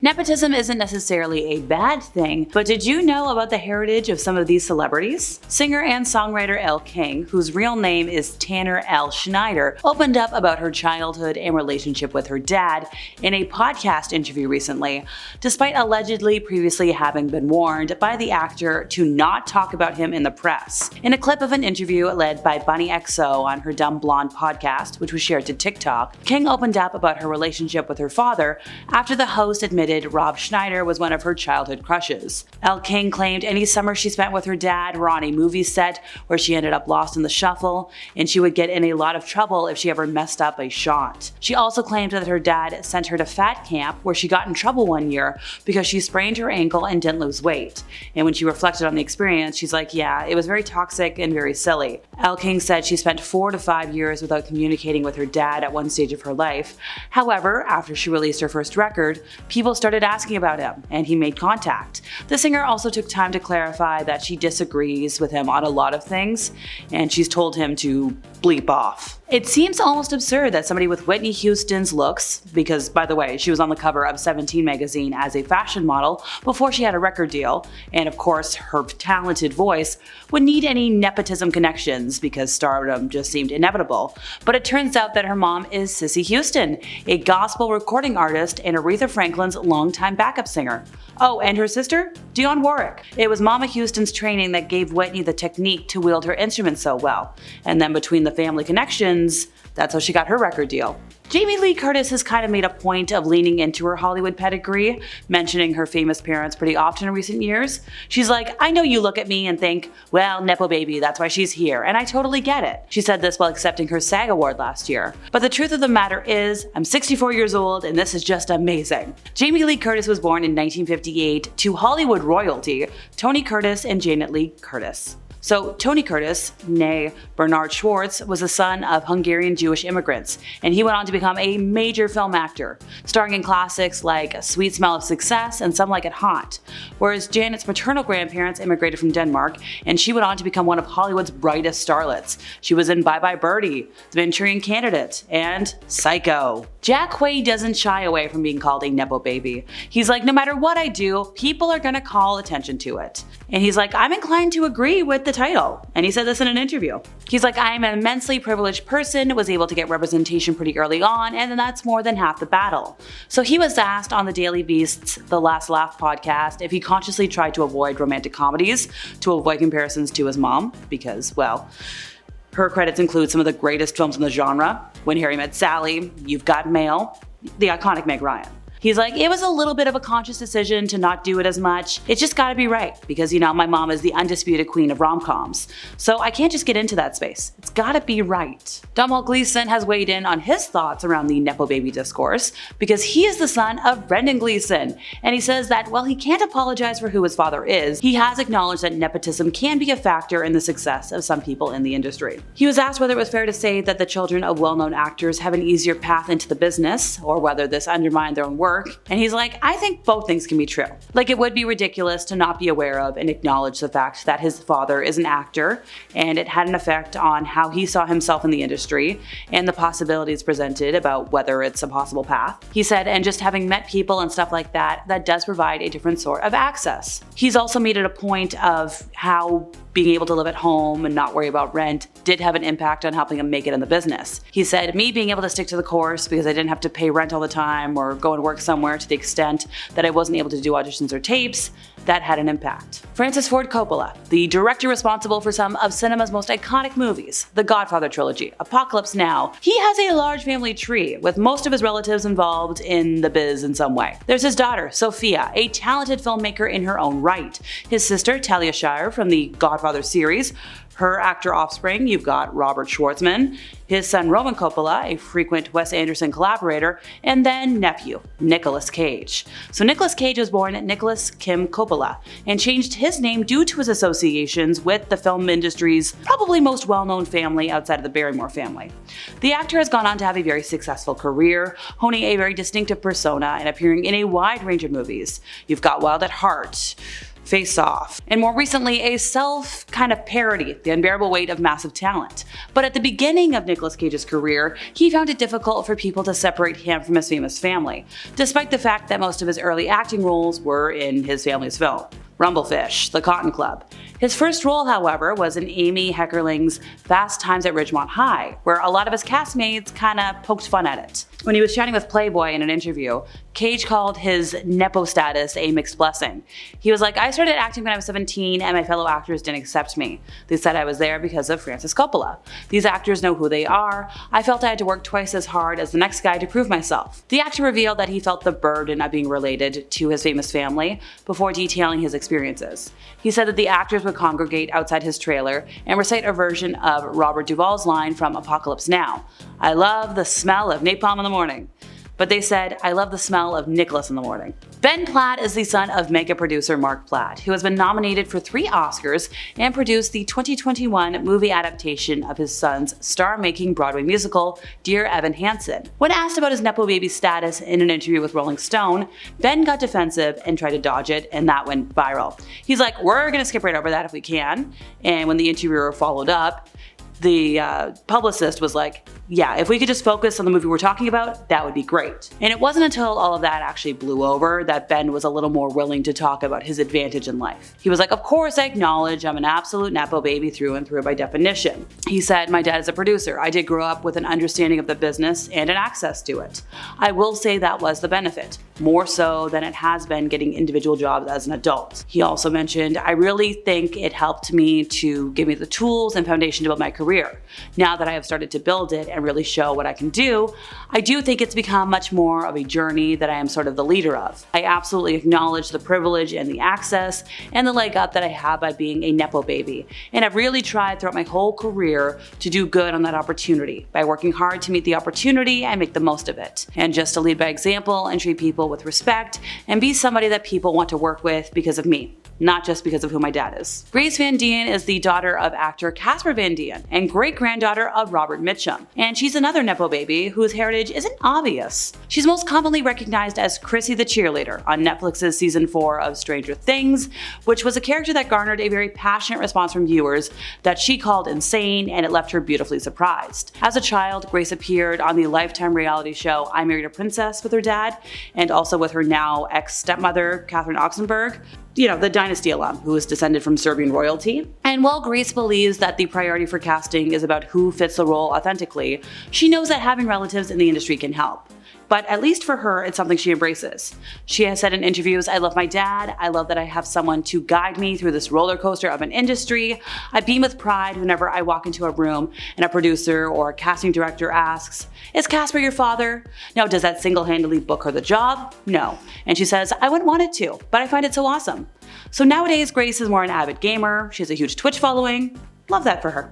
Nepotism isn't necessarily a bad thing, but did you know about the heritage of some of these celebrities? Singer and songwriter Elle King, whose real name is Tanner L. Schneider, opened up about her childhood and relationship with her dad in a podcast interview recently, despite allegedly previously having been warned by the actor to not talk about him in the press. In a clip of an interview led by Bunny XO on her Dumb Blonde podcast, which was shared to TikTok, King opened up about her relationship with her father after the host admitted Rob Schneider was one of her childhood crushes. Elle King claimed any summer she spent with her dad were on a movie set where she ended up lost in the shuffle, and she would get in a lot of trouble if she ever messed up a shot. She also claimed that her dad sent her to fat camp where she got in trouble one year because she sprained her ankle and didn't lose weight. And when she reflected on the experience, she's like, yeah, it was very toxic and very silly. Elle King said she spent 4 to 5 years without communicating with her dad at one stage of her life. However, after she released her first record, people started asking about him, and he made contact. The singer also took time to clarify that she disagrees with him on a lot of things, and she's told him to bleep off. It seems almost absurd that somebody with Whitney Houston's looks, because by the way, she was on the cover of 17 magazine as a fashion model before she had a record deal, and of course her talented voice, would need any nepotism connections because stardom just seemed inevitable. But it turns out that her mom is Sissy Houston, a gospel recording artist and Aretha Franklin's longtime backup singer. Oh, and her sister? Dionne Warwick. It was Mama Houston's training that gave Whitney the technique to wield her instruments so well. And then between the family connections, that's how she got her record deal. Jamie Lee Curtis has kind of made a point of leaning into her Hollywood pedigree, mentioning her famous parents pretty often in recent years. She's like, I know you look at me and think, well, Nepo baby, that's why she's here, and I totally get it. She said this while accepting her SAG award last year. But the truth of the matter is, I'm 64 years old and this is just amazing. Jamie Lee Curtis was born in 1958 to Hollywood royalty, Tony Curtis and Janet Lee Curtis. So Tony Curtis, née Bernard Schwartz, was the son of Hungarian Jewish immigrants, and he went on to become a major film actor, starring in classics like Sweet Smell of Success and Some Like It Hot. Whereas Janet's maternal grandparents immigrated from Denmark, and she went on to become one of Hollywood's brightest starlets. She was in Bye Bye Birdie, The Manchurian Candidate, and Psycho. Jack Quaid doesn't shy away from being called a Nepo baby. He's like, no matter what I do, people are gonna call attention to it. And he's like, I'm inclined to agree with the title. And he said this in an interview. He's like, I am an immensely privileged person, was able to get representation pretty early on, and that's more than half the battle. So he was asked on the Daily Beast's The Last Laugh podcast if he consciously tried to avoid romantic comedies to avoid comparisons to his mom, because, well, her credits include some of the greatest films in the genre: When Harry Met Sally, You've Got Mail, the iconic Meg Ryan. He's like, it was a little bit of a conscious decision to not do it as much. It's just gotta be right, because you know, my mom is the undisputed queen of rom-coms. So I can't just get into that space. It's gotta be right. Domhnall Gleeson has weighed in on his thoughts around the Nepo baby discourse, because he is the son of Brendan Gleeson. And he says that while he can't apologize for who his father is, he has acknowledged that nepotism can be a factor in the success of some people in the industry. He was asked whether it was fair to say that the children of well-known actors have an easier path into the business, or whether this undermined their own work. And he's like, I think both things can be true. Like, it would be ridiculous to not be aware of and acknowledge the fact that his father is an actor, and it had an effect on how he saw himself in the industry and the possibilities presented about whether it's a possible path. He said, and just having met people and stuff like that, that does provide a different sort of access. He's also made it a point of how being able to live at home and not worry about rent did have an impact on helping him make it in the business. He said, me being able to stick to the course because I didn't have to pay rent all the time or go and work somewhere to the extent that I wasn't able to do auditions or tapes, that had an impact. Francis Ford Coppola, the director responsible for some of cinema's most iconic movies, The Godfather trilogy, Apocalypse Now, he has a large family tree with most of his relatives involved in the biz in some way. There's his daughter, Sophia, a talented filmmaker in her own right. His sister, Talia Shire from the Godfather series. Her actor offspring, you've got Robert Schwartzman, his son Roman Coppola, a frequent Wes Anderson collaborator, and then nephew, Nicolas Cage. So Nicolas Cage was born Nicholas Kim Coppola and changed his name due to his associations with the film industry's probably most well-known family outside of the Barrymore family. The actor has gone on to have a very successful career, honing a very distinctive persona and appearing in a wide range of movies. You've got Wild at Heart, Face Off, and more recently a kind of parody, The Unbearable Weight of Massive Talent. But at the beginning of Nicolas Cage's career, he found it difficult for people to separate him from his famous family, despite the fact that most of his early acting roles were in his family's film. Rumblefish, The Cotton Club. His first role, however, was in Amy Heckerling's Fast Times at Ridgemont High, where a lot of his castmates kinda poked fun at it. When he was chatting with Playboy in an interview, Cage called his Nepo status a mixed blessing. He was like, "I started acting when I was 17 and my fellow actors didn't accept me. They said I was there because of Francis Coppola. These actors know who they are. I felt I had to work twice as hard as the next guy to prove myself." The actor revealed that he felt the burden of being related to his famous family before detailing his experiences. He said that the actors would congregate outside his trailer and recite a version of Robert Duvall's line from Apocalypse Now, "I love the smell of napalm in the morning." But they said, "I love the smell of Nicholas in the morning." Ben Platt is the son of mega producer Mark Platt, who has been nominated for 3 Oscars and produced the 2021 movie adaptation of his son's star-making Broadway musical, Dear Evan Hansen. When asked about his Nepo baby status in an interview with Rolling Stone, Ben got defensive and tried to dodge it, and that went viral. He's like, "We're gonna skip right over that if we can." And when the interviewer followed up, the publicist was like, "Yeah, if we could just focus on the movie we're talking about, that would be great." And it wasn't until all of that actually blew over that Ben was a little more willing to talk about his advantage in life. He was like, "Of course I acknowledge I'm an absolute Nepo baby through and through by definition." He said, "My dad is a producer. I did grow up with an understanding of the business and an access to it. I will say that was the benefit, more so than it has been getting individual jobs as an adult." He also mentioned, "I really think it helped me to give me the tools and foundation to build my career. Now that I have started to build it and really show what I can do, I do think it's become much more of a journey that I am sort of the leader of. I absolutely acknowledge the privilege and the access and the leg up that I have by being a Nepo baby, and I've really tried throughout my whole career to do good on that opportunity by working hard to meet the opportunity and make the most of it, and just to lead by example and treat people with respect and be somebody that people want to work with because of me, not just because of who my dad is." Grace Van Dien is the daughter of actor Casper Van Dien and great-granddaughter of Robert Mitchum, and she's another Nepo baby whose heritage isn't obvious. She's most commonly recognized as Chrissy the cheerleader on Netflix's season 4 of Stranger Things, which was a character that garnered a very passionate response from viewers that she called insane, and it left her beautifully surprised. As a child, Grace appeared on the Lifetime reality show I Married a Princess with her dad, and also with her now ex-stepmother, Catherine Oxenberg, the Dynasty alum who is descended from Serbian royalty. And while Grace believes that the priority for casting is about who fits the role authentically, she knows that having relatives in the industry can help. But at least for her, it's something she embraces. She has said in interviews, "I love my dad. I love that I have someone to guide me through this roller coaster of an industry. I beam with pride whenever I walk into a room and a producer or a casting director asks, 'Is Casper your father?' Now, does that single-handedly book her the job? No." And she says, "I wouldn't want it to, but I find it so awesome." So nowadays, Grace is more an avid gamer. She has a huge Twitch following. Love that for her.